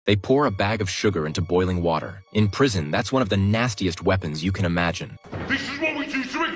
They pour a bag of sugar into boiling water. In prison, that's one of the nastiest weapons you can imagine. This is what we do to a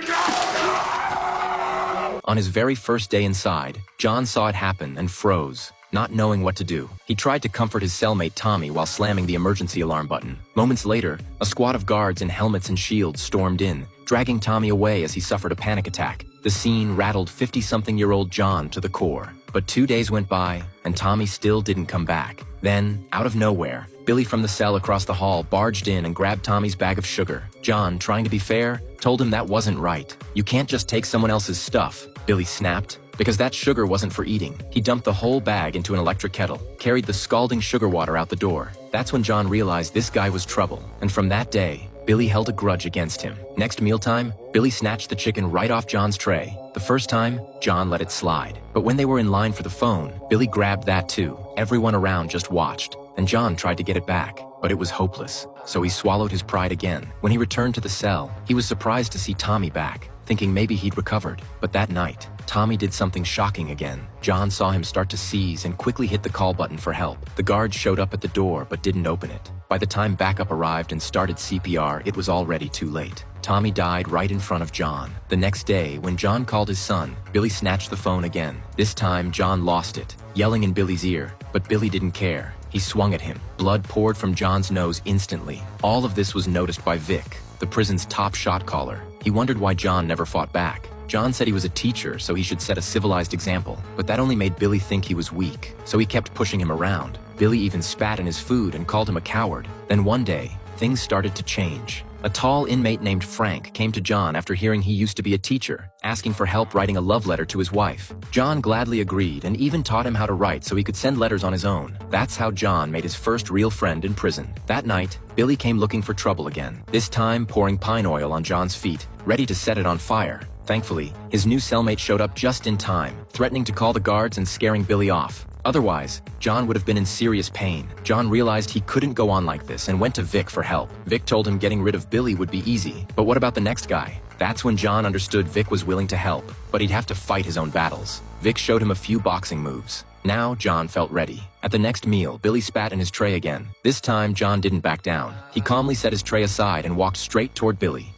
On his very first day inside, John saw it happen and froze, not knowing what to do. He tried to comfort his cellmate Tommy while slamming the emergency alarm button. Moments later, a squad of guards in helmets and shields stormed in, dragging Tommy away as he suffered a panic attack. The scene rattled 50-something-year-old John to the core. But 2 days went by, and Tommy still didn't come back. Then, out of nowhere, Billy from the cell across the hall barged in and grabbed Tommy's bag of sugar. John, trying to be fair, told him that wasn't right. You can't just take someone else's stuff, Billy snapped. Because that sugar wasn't for eating. He dumped the whole bag into an electric kettle, carried the scalding sugar water out the door. That's when John realized this guy was trouble. And from that day, Billy held a grudge against him. Next mealtime, Billy snatched the chicken right off John's tray. The first time, John let it slide. But when they were in line for the phone, Billy grabbed that too. Everyone around just watched, and John tried to get it back. But it was hopeless, so he swallowed his pride again. When he returned to the cell, he was surprised to see Tommy back, thinking maybe he'd recovered. But that night, Tommy did something shocking again. John saw him start to seize and quickly hit the call button for help. The guards showed up at the door but didn't open it. By the time backup arrived and started CPR, it was already too late. Tommy died right in front of John. The next day, when John called his son, Billy snatched the phone again. This time, John lost it, yelling in Billy's ear, but Billy didn't care. He swung at him. Blood poured from John's nose instantly. All of this was noticed by Vic, the prison's top shot caller. He wondered why John never fought back. John said he was a teacher, so he should set a civilized example, but that only made Billy think he was weak, so he kept pushing him around. Billy even spat in his food and called him a coward. Then one day, things started to change. A tall inmate named Frank came to John after hearing he used to be a teacher, asking for help writing a love letter to his wife. John gladly agreed and even taught him how to write so he could send letters on his own. That's how John made his first real friend in prison. That night, Billy came looking for trouble again, this time pouring pine oil on John's feet, ready to set it on fire. Thankfully, his new cellmate showed up just in time, threatening to call the guards and scaring Billy off. Otherwise, John would have been in serious pain. John realized he couldn't go on like this and went to Vic for help. Vic told him getting rid of Billy would be easy. But what about the next guy? That's when John understood Vic was willing to help, but he'd have to fight his own battles. Vic showed him a few boxing moves. Now, John felt ready. At the next meal, Billy spat in his tray again. This time, John didn't back down. He calmly set his tray aside and walked straight toward Billy.